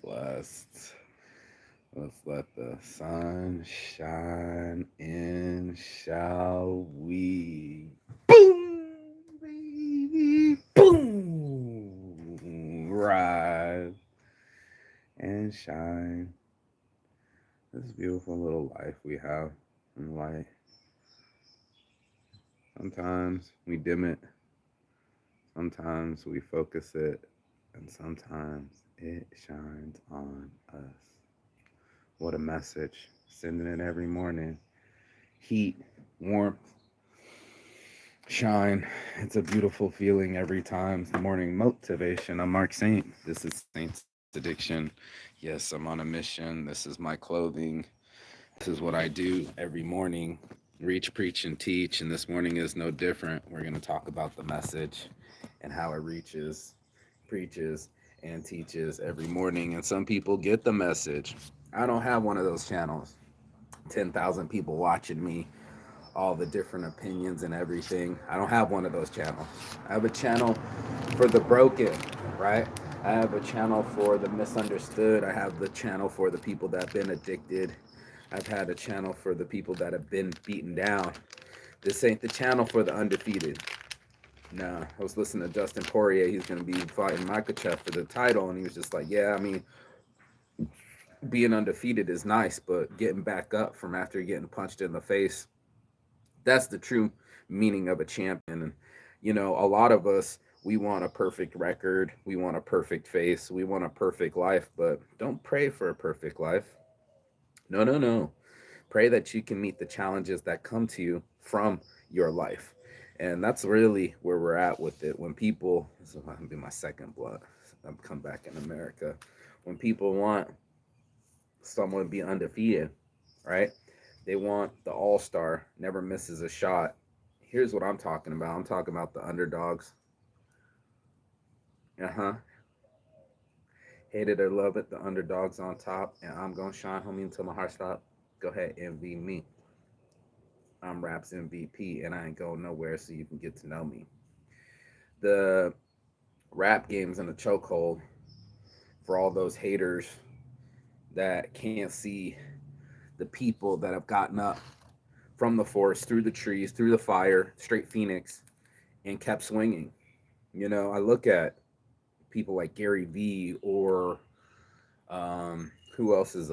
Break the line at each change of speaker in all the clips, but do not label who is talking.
Blessed. Let's let the sun shine in, shall we? Boom, baby, boom. Rise and shine. This beautiful little life we have in light. Sometimes we dim it, sometimes we focus it, and sometimes it shines on us. What a message. Sending it every morning. Heat, warmth, shine. It's a beautiful feeling every time. Morning motivation. I'm Mark Saint. This is Saint's Addiction. Yes, I'm on a mission. This is my clothing. This is what I do every morning. Reach, preach, and teach. And this morning is no different. We're going to talk about the message and how it reaches, preaches, and teaches every morning. And some people get the message. I don't have one of those channels. 10,000 people watching me, all the different opinions and everything. I don't have one of those channels. I have a channel for the broken, right? I have a channel for the misunderstood. I have the channel for the people that have been addicted. I've had a channel for the people that have been beaten down. This ain't the channel for the undefeated. Nah, I was listening to Justin Poirier. He's going to be fighting Makachev for the title, and he was just like, yeah, I mean, being undefeated is nice, but getting back up from after getting punched in the face, that's the true meaning of a champion. And a lot of us, we want a perfect record, we want a perfect face, we want a perfect life, but don't pray for a perfect life. No, no, no. Pray that you can meet the challenges that come to you from your life. And that's really where we're at with it. When people, this is going to be my second blood, I've come back in America. When people want someone to be undefeated, right? They want the all star, never misses a shot. Here's what I'm talking about. I'm talking about the underdogs. Uh huh. Hate it or love it, the underdogs on top. And I'm going to shine, homie, until my heart stop. Go ahead, envy me. I'm Raps MVP, and I ain't going nowhere so you can get to know me. The rap game's in a chokehold for all those haters that can't see the people that have gotten up from the forest, through the trees, through the fire, straight Phoenix, and kept swinging. I look at people like Gary Vee or who else is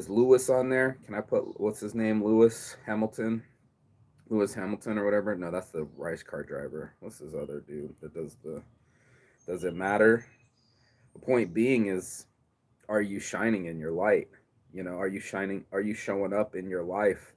Lewis on there? Can I put what's his name? Lewis Hamilton or whatever. No, that's the race car driver. What's this other dude that does the? Does it matter? The point being is, are you shining in your light? Are you shining? Are you showing up in your life?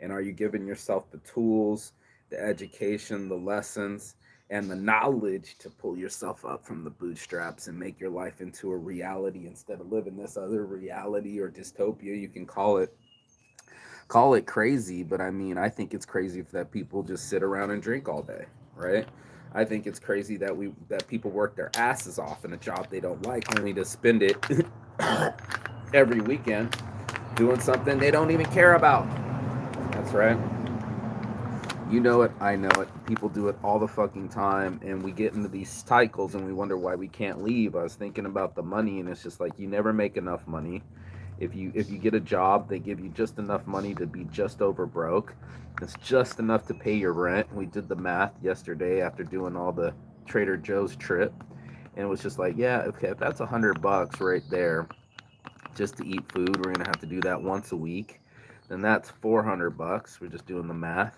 And are you giving yourself the tools, the education, the lessons, and the knowledge to pull yourself up from the bootstraps and make your life into a reality instead of living this other reality or dystopia? You can call it crazy, but I mean, I think it's crazy that people just sit around and drink all day, right? I think it's crazy that people work their asses off in a job they don't like, only to spend it every weekend doing something they don't even care about. That's right. You know it, I know it. People do it all the fucking time, and we get into these cycles and we wonder why we can't leave. I was thinking about the money, and it's just like you never make enough money. If you get a job, they give you just enough money to be just over broke. It's just enough to pay your rent. We did the math yesterday after doing all the Trader Joe's trip, and it was just like, yeah, okay, if that's $100 right there, just to eat food, we're gonna have to do that once a week. Then that's $400. We're just doing the math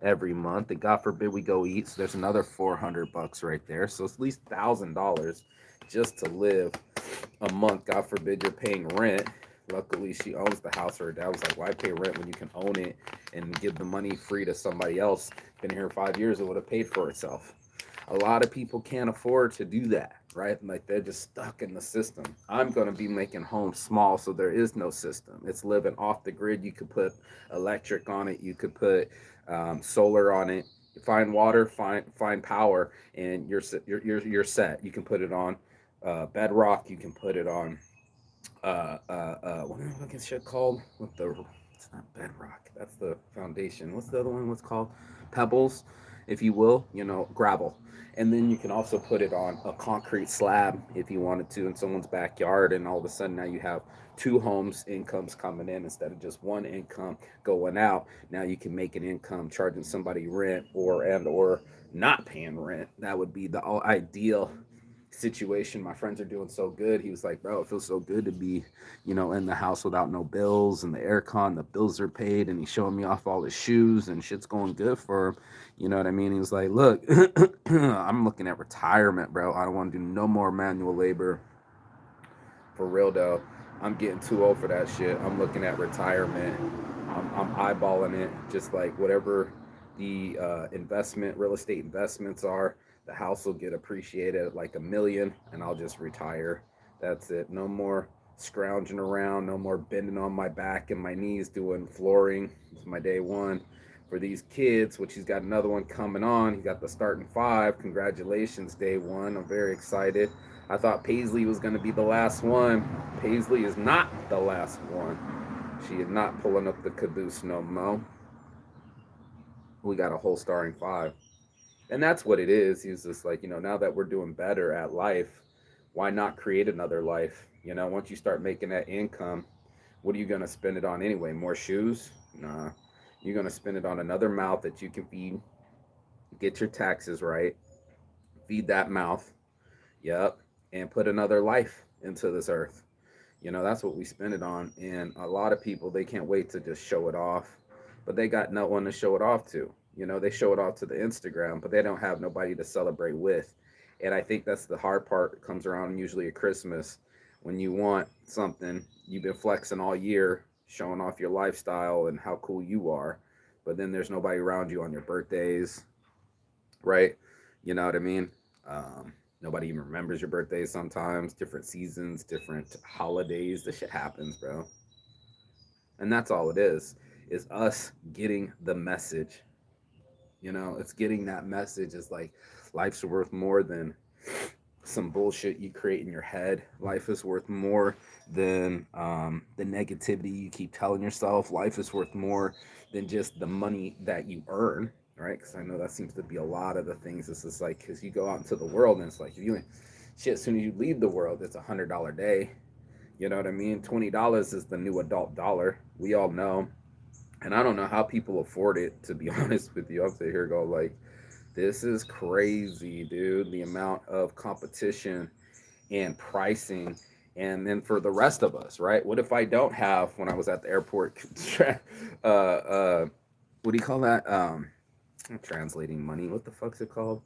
every month. And God forbid we go eat, so there's another $400 right there. So it's at least $1,000 just to live a month. God forbid you're paying rent. Luckily, she owns the house. Her dad was like, "Why pay rent when you can own it and give the money free to somebody else?" Been here 5 years, it would have paid for itself. A lot of people can't afford to do that, right? Like they're just stuck in the system. I'm going to be making homes small, so there is no system. It's living off the grid. You could put electric on it. You could put solar on it. Find water, find power, and you're set. You can put it on bedrock. You can put it on what is shit called? It's not bedrock. That's the foundation. What's the other one? What's called? Pebbles. if you will, gravel. And then you can also put it on a concrete slab if you wanted to in someone's backyard. And all of a sudden now you have two homes incomes coming in instead of just one income going out. Now you can make an income charging somebody rent or not paying rent. That would be the ideal situation. My friends are doing so good. He was like, bro, it feels so good to be, in the house without no bills and the aircon, the bills are paid. And he's showing me off all his shoes and shit's going good for him. You know what I mean? He was like, look, I'm looking at retirement, bro. I don't want to do no more manual labor. For real though, I'm getting too old for that shit. I'm looking at retirement. I'm eyeballing it, just like whatever the investment, real estate investments are. The house will get appreciated at like 1 million, and I'll just retire. That's it. No more scrounging around. No more bending on my back and my knees doing flooring. It's my day one for these kids, which he's got another one coming on. He got the starting five. Congratulations, day one. I'm very excited. I thought Paisley was going to be the last one. Paisley is not the last one. She is not pulling up the caboose no mo. We got a whole starting five. And that's what it is. He's just like, now that we're doing better at life, why not create another life? Once you start making that income, what are you going to spend it on anyway? More shoes? Nah. You're going to spend it on another mouth that you can feed, get your taxes right, feed that mouth. Yep. And put another life into this earth. That's what we spend it on. And a lot of people, they can't wait to just show it off, but they got no one to show it off to. They show it off to the Instagram, but they don't have nobody to celebrate with. And I think that's the hard part. It comes around usually at Christmas when you want something you've been flexing all year, showing off your lifestyle and how cool you are. But then there's nobody around you on your birthdays, right? You know what I mean? Nobody even remembers your birthday sometimes, different seasons, different holidays. This shit happens, bro. And that's all it is us getting the message. It's getting that message. Is like life's worth more than some bullshit you create in your head. Life is worth more than the negativity you keep telling yourself. Life is worth more than just the money that you earn, right? Because I know that seems to be a lot of the things. It's just like, because you go out into the world and it's like, if you shit, as soon as you leave the world, it's $100 day. You know what I mean? $20 is the new adult dollar. We all know. And I don't know how people afford it, to be honest with you. I'm sitting here go like, this is crazy, dude. The amount of competition and pricing. And then for the rest of us, right? What if I don't have, when I was at the airport, what do you call that? I'm translating money. What the fuck's it called?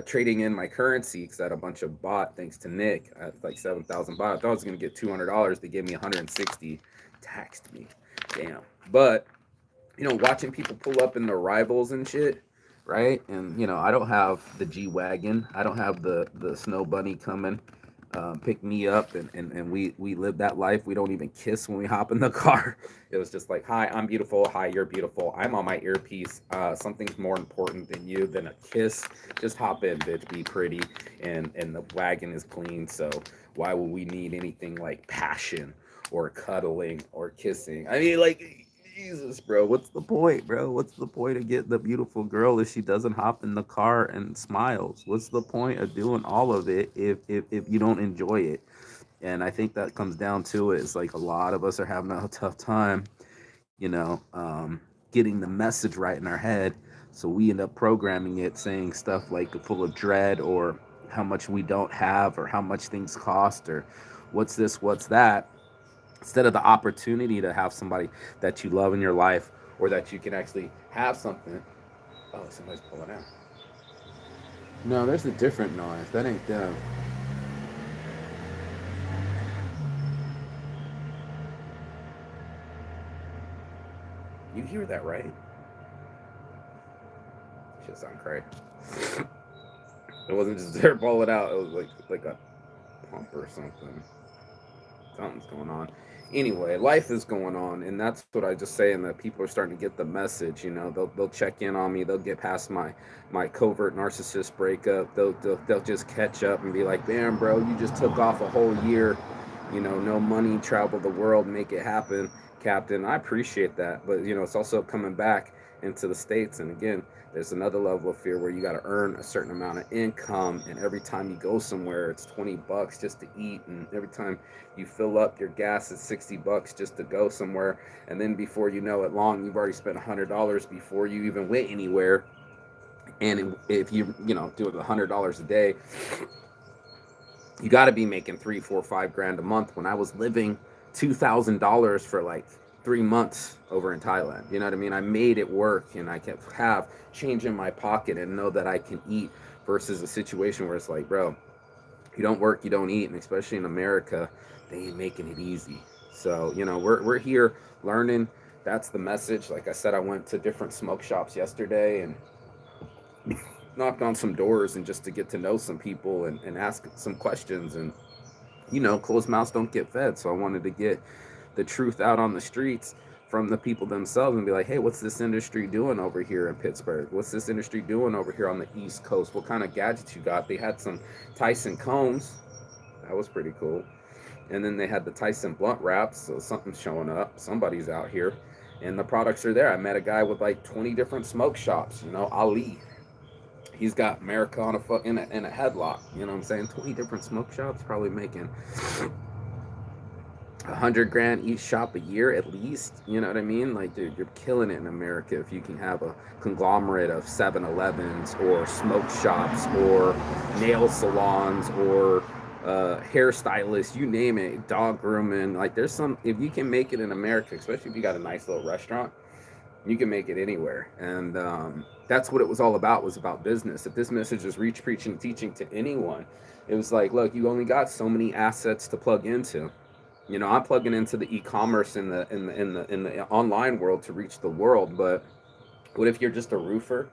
Trading in my currency because I had a bunch of bought thanks to Nick at like 7,000 baht. I thought I was gonna get $200. They gave me 160, taxed me. Damn. But watching people pull up in their rivals and shit, right? And I don't have the G wagon. I don't have the snow bunny coming, pick me up, and we live that life. We don't even kiss when we hop in the car. It was just like, hi, I'm beautiful. Hi, you're beautiful. I'm on my earpiece. Something's more important than you than a kiss. Just hop in, bitch. Be pretty, and the wagon is clean. So why would we need anything like passion or cuddling or kissing? I mean, like. Jesus, bro, what's the point, bro? What's the point of getting the beautiful girl if she doesn't hop in the car and smiles? What's the point of doing all of it if you don't enjoy it? And I think that comes down to it. It's like a lot of us are having a tough time, getting the message right in our head. So we end up programming it saying stuff like full of dread or how much we don't have or how much things cost or what's this, what's that, instead of the opportunity to have somebody that you love in your life or that you can actually have something. Oh, somebody's pulling out. No, there's a different noise. That ain't them. You hear that, right? Shit sound crazy. It wasn't just there pulling out. It was like a pump or something. Something's going on. Anyway, life is going on, and that's what I just saying that people are starting to get the message. They'll check in on me. They'll get past my covert narcissist breakup. They'll just catch up and be like, "Damn, bro, you just took off a whole year. No money, travel the world, make it happen, Captain." I appreciate that, but it's also coming back into the States. And again, there's another level of fear where you got to earn a certain amount of income. And every time you go somewhere, it's $20 just to eat. And every time you fill up your gas, it's $60 just to go somewhere. And then before you know it long, you've already spent $100 before you even went anywhere. And if you do it $100 a day, you got to be making 3, 4, 5 grand a month. When I was living $2,000 for like 3 months over in Thailand, you know what I mean? I made it work, and I can have change in my pocket and know that I can eat, versus a situation where it's like, bro, you don't work, you don't eat. And especially in America, they ain't making it easy. So, we're here learning. That's the message. Like I said, I went to different smoke shops yesterday and knocked on some doors, and just to get to know some people and ask some questions. And closed mouths don't get fed. So I wanted to get the truth out on the streets from the people themselves and be like, hey, what's this industry doing over here in Pittsburgh? What's this industry doing over here on the East Coast? What kind of gadgets you got? They had some Tyson combs. That was pretty cool. And then they had the Tyson blunt wraps. So something's showing up. Somebody's out here. And the products are there. I met a guy with like 20 different smoke shops. Ali. He's got America on in a headlock. You know what I'm saying? 20 different smoke shops, probably making 100 grand each shop a year at least. You know what I mean? Like, dude, you're killing it in America if you can have a conglomerate of 7-Elevens or smoke shops or nail salons or hairstylists, you name it, dog grooming. Like, if you can make it in America, especially if you got a nice little restaurant, you can make it anywhere. And that's what it was all about, was about business. If this message is reach, preaching, teaching to anyone, it was like, look, you only got so many assets to plug into. I'm plugging into the e-commerce in the online world to reach the world. But what if you're just a roofer,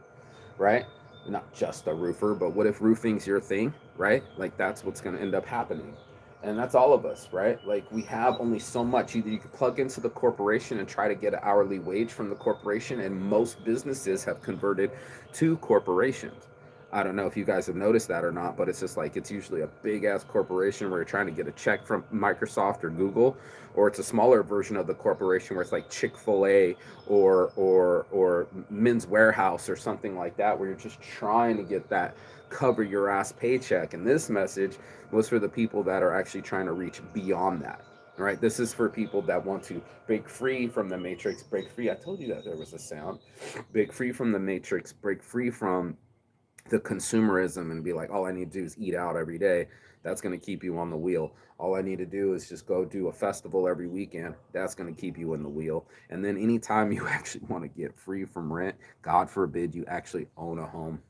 right? Not just a roofer, but what if roofing's your thing, right? Like, that's what's going to end up happening. And that's all of us, right? Like, we have only so much. Either you can plug into the corporation and try to get an hourly wage from the corporation, and most businesses have converted to corporations. I don't know if you guys have noticed that or not, but it's just like, it's usually a big ass corporation where you're trying to get a check from Microsoft or Google, or it's a smaller version of the corporation where it's like Chick-fil-A or Men's Warehouse or something like that, where you're just trying to get that cover your ass paycheck. And this message was for the people that are actually trying to reach beyond that. All right, this is for people that want to break free from the matrix, break free. I told you that there was a sound. Break free from the matrix, break free from the consumerism, and be like, all I need to do is eat out every day. That's going to keep you on the wheel. All I need to do is just go do a festival every weekend. That's going to keep you in the wheel. And then anytime you actually want to get free from rent, God forbid you actually own a home.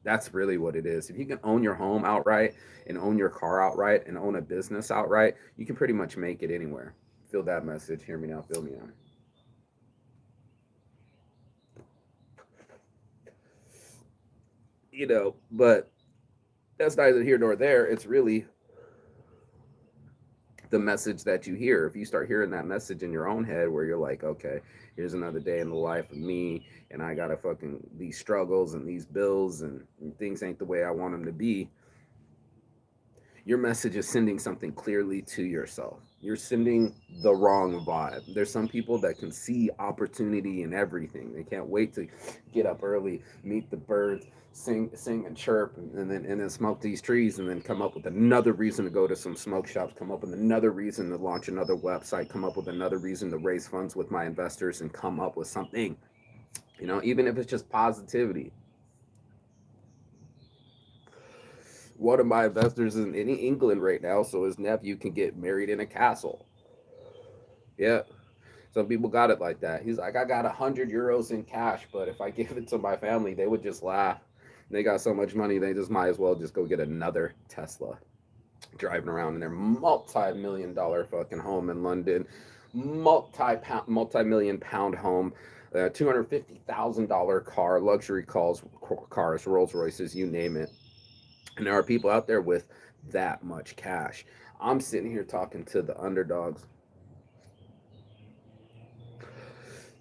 That's really what it is. If you can own your home outright and own your car outright and own a business outright, you can pretty much make it anywhere. Feel that message. Hear me now. Feel me now. But that's neither here nor there. It's really the message that you hear. If you start hearing that message in your own head where you're like, okay, here's another day in the life of me, and I gotta fucking these struggles and these bills, and things ain't the way I want them to be, your message is sending something clearly to yourself. You're sending the wrong vibe. There's some people that can see opportunity in everything. They can't wait to get up early, meet the birds, sing and chirp, and then smoke these trees, and then come up with another reason to go to some smoke shops, come up with another reason to launch another website, come up with another reason to raise funds with my investors, and come up with something. Even if it's just positivity. One of my investors is in England right now, so his nephew can get married in a castle. Yeah. Some people got it like that. He's like, I got 100 euros in cash, but if I give it to my family, they would just laugh. They got so much money, they just might as well just go get another Tesla. Driving around in their multi-million-dollar fucking home in London, multi-million pound home, $250,000 car, luxury cars, Rolls Royces, you name it. And there are people out there with that much cash. I'm sitting here talking to the underdogs,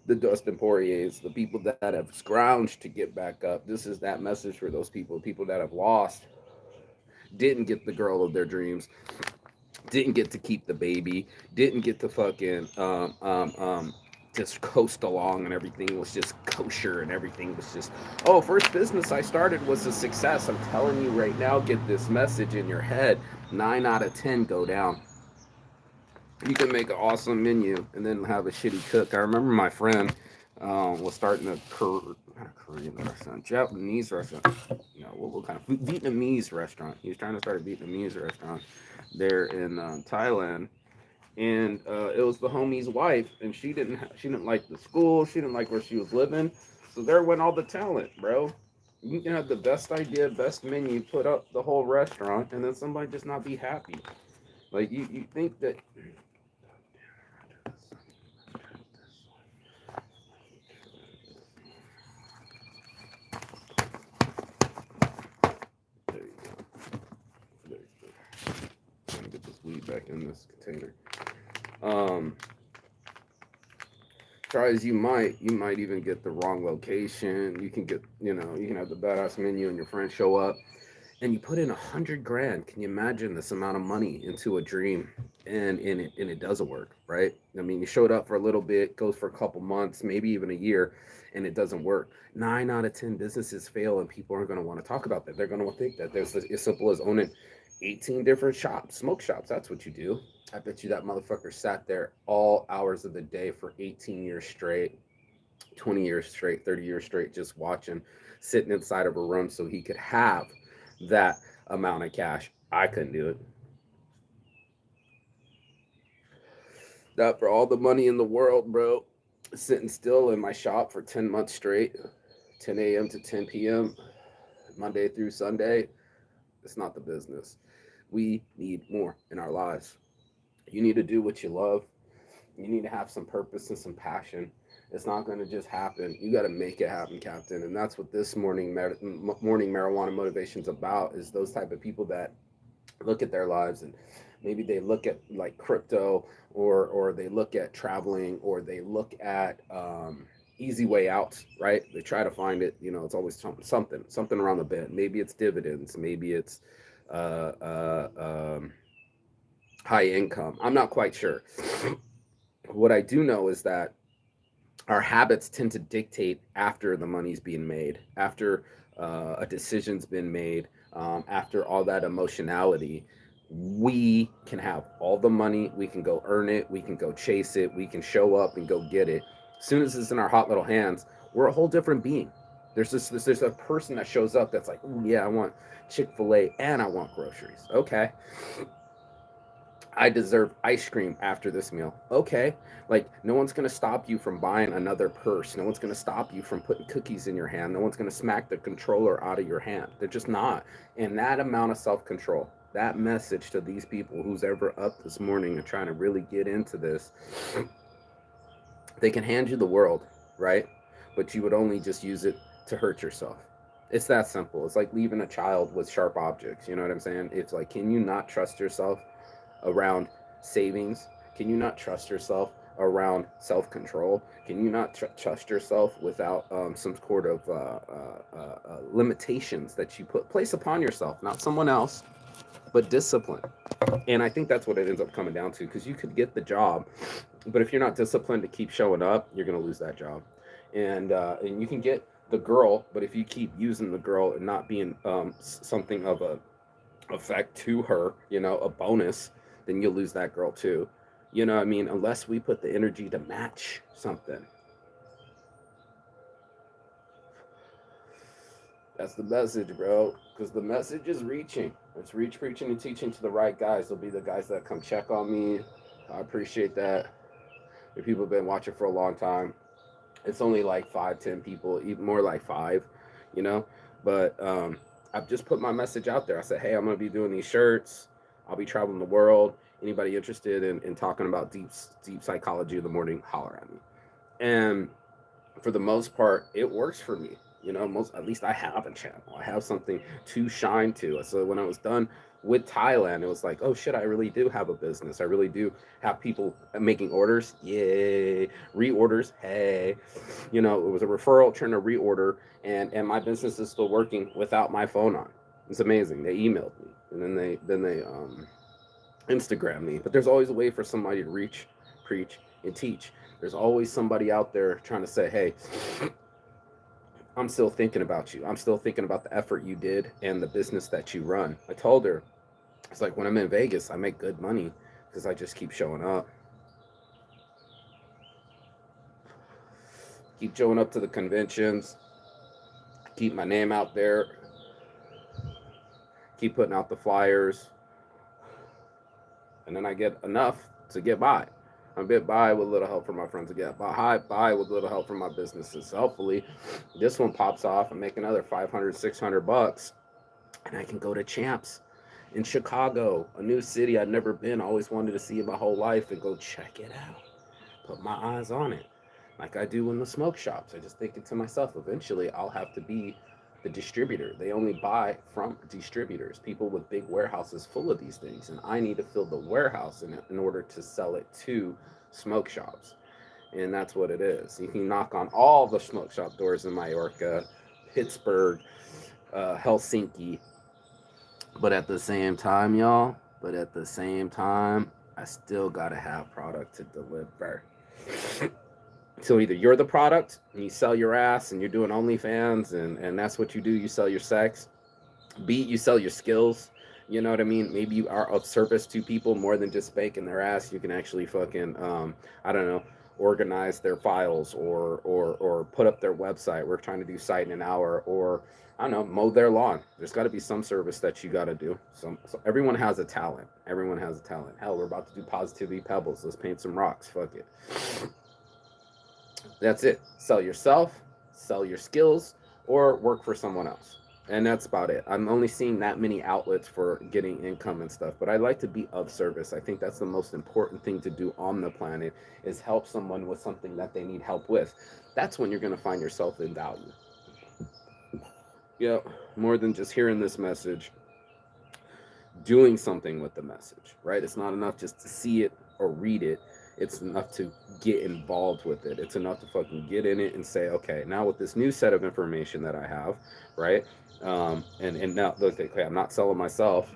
the Dustin Poiriers, the people that have scrounged to get back up. This is that message for those people that have lost, didn't get the girl of their dreams, didn't get to keep the baby, didn't get to fucking just coast along, and everything was just kosher and everything was just, oh, first business I started was a success. I'm telling you right now, get this message in your head. 9 out of 10 go down. You can make an awesome menu and then have a shitty cook. I remember my friend was starting not a Korean restaurant, Japanese restaurant. You know, what kind of food? Vietnamese restaurant. He was trying to start a Vietnamese restaurant there in Thailand, and it was the homie's wife, and she didn't like the school, she didn't like where she was living, so there went all the talent, bro. You can have the best idea, best menu, put up the whole restaurant, and then somebody just not be happy. Like you think that. There you go. There you go. Trying to get this weed back in this container. Um, Try as you might even get the wrong location. You can get, you can have the badass menu and your friends show up and you put in 100 grand. Can you imagine this amount of money into a dream and it doesn't work, right? I mean, you showed up for a little bit, goes for a couple months, maybe even a year, and it doesn't work. 9 out of 10 businesses fail, and people aren't going to want to talk about that. They're going to think that there's as simple as owning 18 different shops, smoke shops. That's what you do. I bet you that motherfucker sat there all hours of the day for 18 years straight, 20 years straight, 30 years straight, just watching, sitting inside of a room so he could have that amount of cash. I couldn't do it. That for all the money in the world, bro. Sitting still in my shop for 10 months straight, 10 a.m. to 10 p.m., Monday through Sunday. It's not the business. We need more in our lives. You need to do what you love. You need to have some purpose and some passion. It's not going to just happen. You got to make it happen, Captain. And that's what this morning marijuana motivation is about. Is those type of people that look at their lives and maybe they look at like crypto or they look at traveling or they look at easy way out, right? They try to find it. It's always something around the bend. Maybe it's dividends. Maybe it's uh, uh, um, high income. I'm not quite sure. What I do know is that our habits tend to dictate after the money's being made, after a decision's been made, after all that emotionality. We can have all the money, we can go earn it, we can go chase it, we can show up and go get it. As soon as it's in our hot little hands, we're a whole different being. There's a person that shows up that's like, oh yeah, I want Chick-fil-A and I want groceries. Okay, I deserve ice cream after this meal. Okay. Like, no one's going to stop you from buying another purse. No one's going to stop you from putting cookies in your hand. No one's going to smack the controller out of your hand. They're just not. And that amount of self control, that message to these people who's ever up this morning and trying to really get into this, they can hand you the world, right? But you would only just use it to hurt yourself. It's that simple. It's like leaving a child with sharp objects. You know what I'm saying? It's like, can you not trust yourself around savings? Can you not trust yourself around self control? Can you not trust yourself without some sort of limitations that you place upon yourself, not someone else, but discipline? And I think that's what it ends up coming down to, because you could get the job, but if you're not disciplined to keep showing up, you're going to lose that job. And you can get the girl, but if you keep using the girl and not being something of a effect to her, a bonus, then you'll lose that girl too. You know what I mean? Unless we put the energy to match something. That's the message, bro. Because the message is reaching. It's preaching, and teaching to the right guys. They'll be the guys that come check on me. I appreciate that. The people have been watching for a long time. It's only like 5, 10 people, even more like 5, you know. But I've just put my message out there. I said, hey, I'm gonna be doing these shirts. I'll be traveling the world. Anybody interested in talking about deep psychology of the morning, holler at me. And for the most part, it works for me. At least I have a channel. I have something to shine to. So when I was done with Thailand, it was like, oh shit, I really do have a business. I really do have people making orders. Yay. Reorders. Hey. It was a referral trying to reorder, and my business is still working without my phone on. It's amazing. They emailed me, and then they Instagram me. But there's always a way for somebody to reach, preach, and teach. There's always somebody out there trying to say, hey, I'm still thinking about you. I'm still thinking about the effort you did and the business that you run. I told her, it's like when I'm in Vegas, I make good money because I just keep showing up. Keep showing up to the conventions, keep my name out there, keep putting out the flyers, and then I get enough to get by. I get by with a little help from my friends. I get by with a little help from my businesses. So hopefully, this one pops off and make another 500, $600, and I can go to Champs in Chicago, a new city I'd never been. Always wanted to see it my whole life, and go check it out. Put my eyes on it, like I do in the smoke shops. I just thinking to myself, eventually I'll have to be the distributor. They only buy from distributors, people with big warehouses full of these things, and I need to fill the warehouse in order to sell it to smoke shops. And that's what it is. You can knock on all the smoke shop doors in Mallorca, Pittsburgh, Helsinki, but at the same time, y'all, but at the same time, I still gotta have product to deliver. So either you're the product and you sell your ass and you're doing OnlyFans and that's what you do, you sell your sex. B, you sell your skills. You know what I mean? Maybe you are of service to people more than just spanking their ass. You can actually fucking I don't know, organize their files or put up their website. We're trying to do site in an hour, or I don't know, mow their lawn. There's got to be some service that you got to do. So everyone has a talent. Everyone has a talent. Hell, we're about to do positivity pebbles. Let's paint some rocks. Fuck it. That's it. Sell yourself, sell your skills, or work for someone else. And that's about it. I'm only seeing that many outlets for getting income and stuff, but I like to be of service. I think that's the most important thing to do on the planet, is help someone with something that they need help with. That's when you're going to find yourself in value. Yeah, more than just hearing this message, doing something with the message, right? It's not enough just to see it or read it. It's enough to get involved with it. It's enough to fucking get in it and say, okay, now with this new set of information that I have, right? And now, look, okay, I'm not selling myself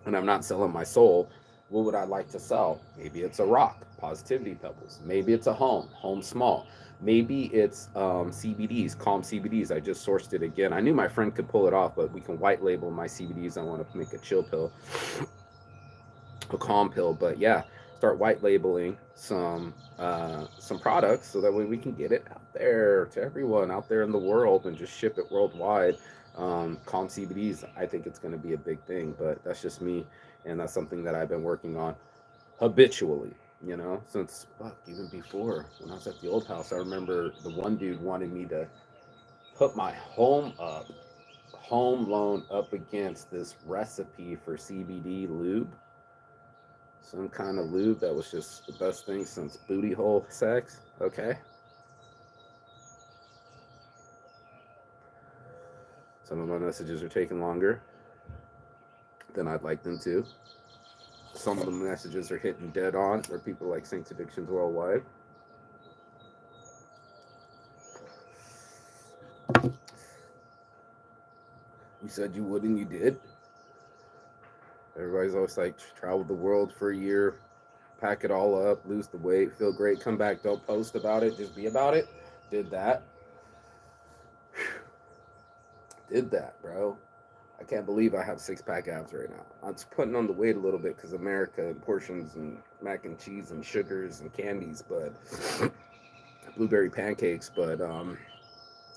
and I'm not selling my soul. What would I like to sell? Maybe it's a rock, positivity pebbles. Maybe it's a home small. Maybe it's CBDs, calm CBDs. I just sourced it again. I knew my friend could pull it off, but we can white label my CBDs. I want to make a chill pill, a calm pill. But yeah, start white labeling some products so that way we can get it out there to everyone out there in the world and just ship it worldwide. Calm CBDs, I think it's going to be a big thing, but that's just me, and that's something that I've been working on habitually. You know, since fuck, even before when I was at the old house, I remember the one dude wanted me to put my home loan up against this recipe for CBD lube, some kind of lube that was just the best thing since booty hole sex. Okay, some of my messages are taking longer than I'd like them to. Some of the messages are hitting dead on, where people like Saints Addictions Worldwide. You said you would and you did. Everybody's always like, travel the world for a year, pack it all up, lose the weight, feel great, come back, don't post about it, just be about it. Did that. Did that, bro. I can't believe I have 6-pack abs right now. I'm just putting on the weight a little bit because America and portions and mac and cheese and sugars and candies, but blueberry pancakes. But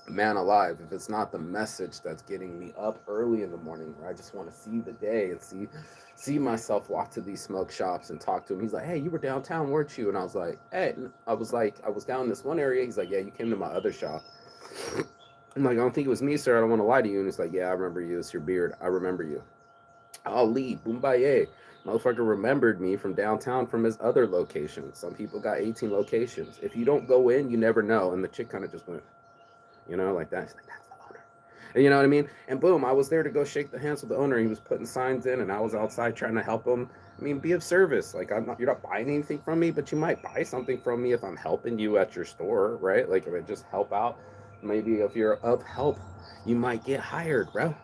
man alive, if it's not the message that's getting me up early in the morning, where I just want to see the day and see myself walk to these smoke shops and talk to him. He's like, hey, you were downtown, weren't you? And I was like, hey, I was down in this one area. He's like, yeah, you came to my other shop. I'm like, I don't think it was me, sir. I don't want to lie to you. And he's like, yeah, I remember you. It's your beard. I remember you. Ali, Boombaye. Motherfucker remembered me from downtown from his other location. Some people got 18 locations. If you don't go in, you never know. And the chick kind of just went, like that. She's like, that's the owner. And you know what I mean? And boom, I was there to go shake the hands with the owner. He was putting signs in, and I was outside trying to help him. I mean, be of service. Like, you're not buying anything from me, but you might buy something from me if I'm helping you at your store, right? Like, if I just help out, maybe if you're of help, you might get hired, bro.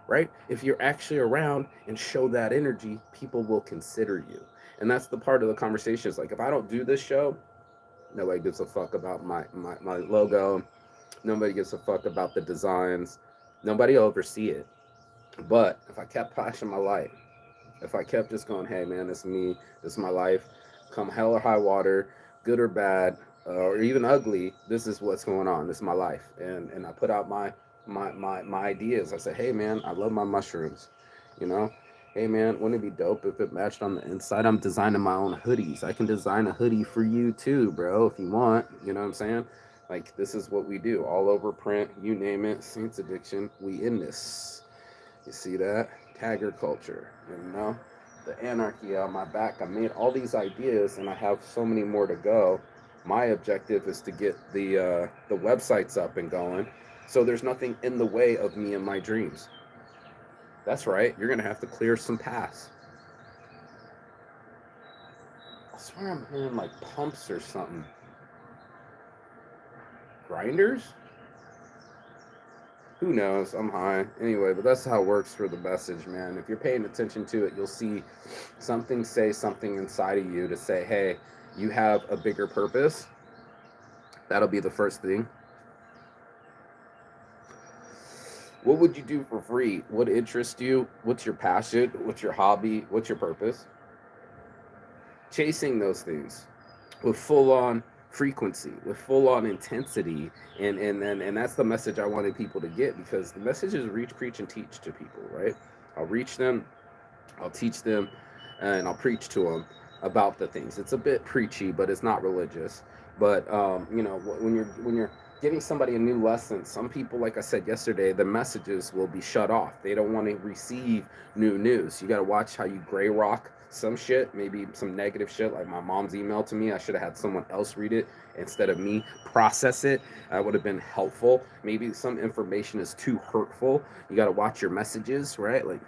Right? If you're actually around and show that energy, people will consider you. And that's the part of the conversation. Is like, if I don't do this show, nobody gives a fuck about my logo, Nobody gives a fuck about the designs. Nobody will oversee it. But if I kept flashing my light, if I kept just going, hey man, this is me, this is my life, come hell or high water, good or bad, or even ugly, this is what's going on. This is my life. And I put out my ideas. I said, hey man, I love my mushrooms. You know? Hey man, wouldn't it be dope if it matched on the inside? I'm designing my own hoodies. I can design a hoodie for you too, bro, if you want. You know what I'm saying? Like this is what we do. All over print, you name it, Saints Addiction, we in this. You see that? Tagger culture, you know? The anarchy on my back. I made all these ideas and I have so many more to go. My objective is to get the websites up and going so there's nothing in the way of me and my dreams. That's right, you're gonna have to clear some paths. I swear I'm hearing like pumps or something. Grinders? Who knows? I'm high. Anyway, but that's how it works for the message, man. If you're paying attention to it, you'll see something say something inside of you to say, hey, you have a bigger purpose. That'll be the first thing. What would you do for free? What interests you? What's your passion? What's your hobby? What's your purpose? Chasing those things with full on frequency, with full on intensity, and that's the message I wanted people to get, because the message is reach, preach, and teach to people, right? I'll reach them, I'll teach them, and I'll preach to them about the things. It's a bit preachy, but it's not religious. But you know, when you're giving somebody a new lesson, some people, like I said yesterday, the messages will be shut off. They don't want to receive new news. You got to watch how you gray rock some shit, maybe some negative shit, like my mom's email to me. I should have had someone else read it instead of me process it. That would have been helpful. Maybe some information is too hurtful. You got to watch your messages, right? Like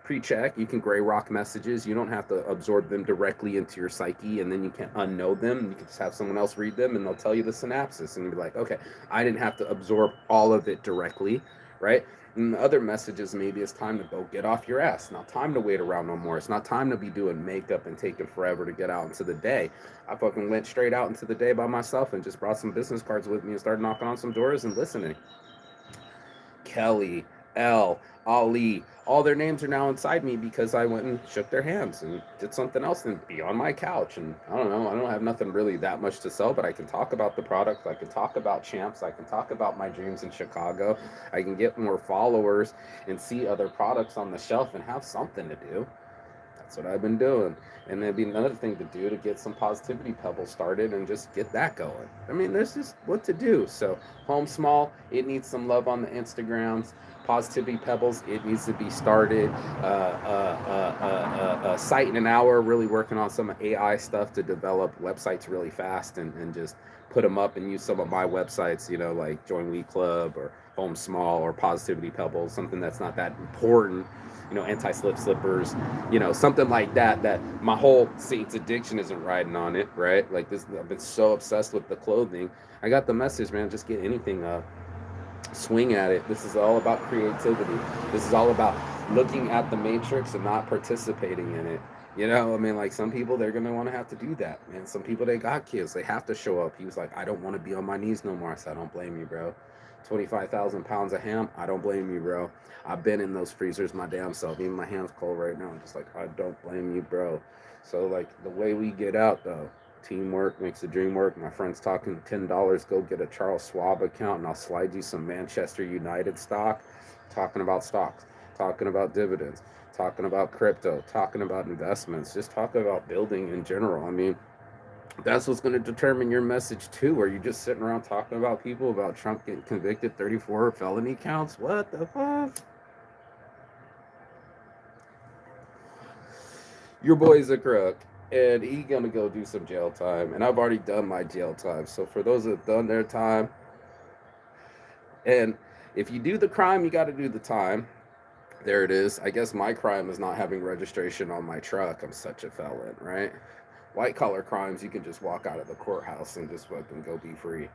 pre-check. You can gray rock messages. You don't have to absorb them directly into your psyche, and then you can unknow them. You can just have someone else read them and they'll tell you the synopsis, and you'll be like, okay, I didn't have to absorb all of it directly, right? And the other messages, maybe it's time to go get off your ass. Not time to wait around no more. It's not time to be doing makeup and taking forever to get out into the day. I fucking went straight out into the day by myself and just brought some business cards with me and started knocking on some doors and listening. Kelly, L, Ali, all their names are now inside me because I went and shook their hands and did something else than be on my couch. And I don't know, I don't have nothing really that much to sell, but I can talk about the product. I can talk about champs. I can talk about my dreams in Chicago. I can get more followers and see other products on the shelf and have something to do. That's what I've been doing. And there'd be another thing to do to get some positivity pebbles started and just get that going. I mean, there's just what to do. So, home small, it needs some love on the Instagrams. Positivity pebbles, it needs to be started. Site in an hour, really working on some AI stuff to develop websites really fast and just put them up and use some of my websites, you know, like Join We Club or Home Small or Positivity Pebbles, something that's not that important, you know, anti-slip slippers, you know, something like that, that my whole Saints addiction isn't riding on it, right? Like this, I've been so obsessed with the clothing. I got the message, man, just get anything up. Swing at it. This is all about creativity. This is all about looking at the matrix and not participating in it. You know, I mean, like some people, they're going to want to have to do that, man. Some people, they got kids. They have to show up. He was like, I don't want to be on my knees no more. I said, I don't blame you, bro. 25,000 pounds of ham. I don't blame you, bro. I've been in those freezers my damn self. Even my hands cold right now. I'm just like, I don't blame you, bro. So, like, the way we get out, though, teamwork makes the dream work. My friend's talking $10. Go get a Charles Schwab account, and I'll slide you some Manchester United stock. Talking about stocks, talking about dividends, talking about crypto, talking about investments, just talking about building in general. I mean, that's what's going to determine your message too. Are you just sitting around talking about people about Trump getting convicted 34 felony counts? What the fuck? Your boy's a crook, and he gonna go do some jail time, and I've already done my jail time. So for those that have done their time, and if you do the crime, you got to do the time. There it is. I guess my crime is not having registration on my truck. I'm such a felon, right? White collar crimes, you can just walk out of the courthouse and just fucking go be free.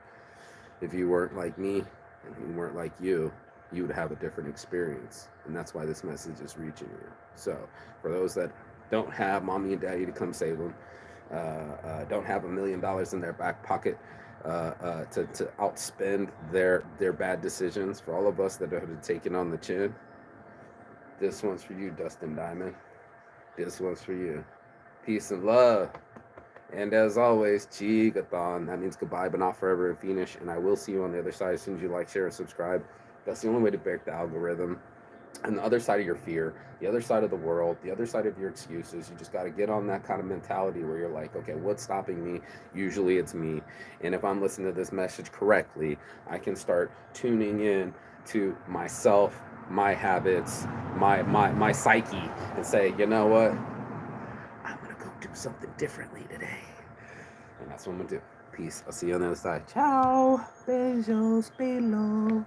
If you weren't like me and you weren't like you would have a different experience. And that's why this message is reaching you. So, for those that don't have mommy and daddy to come save them, don't have $1 million in their back pocket to outspend their bad decisions. For all of us that have taken on the chin, this one's for you, Dustin Diamond. This one's for you. Peace and love. And as always, Chigathon. That means goodbye, but not forever and finish. And I will see you on the other side as soon as you like, share, and subscribe. That's the only way to break the algorithm. And the other side of your fear, the other side of the world, the other side of your excuses, you just got to get on that kind of mentality where you're like, okay, what's stopping me? Usually it's me. And if I'm listening to this message correctly, I can start tuning in to myself, my habits, my psyche, and say, you know what? I'm going to go do something differently today. And that's what I'm going to do. Peace. I'll see you on the other side. Ciao. Beijos. Below.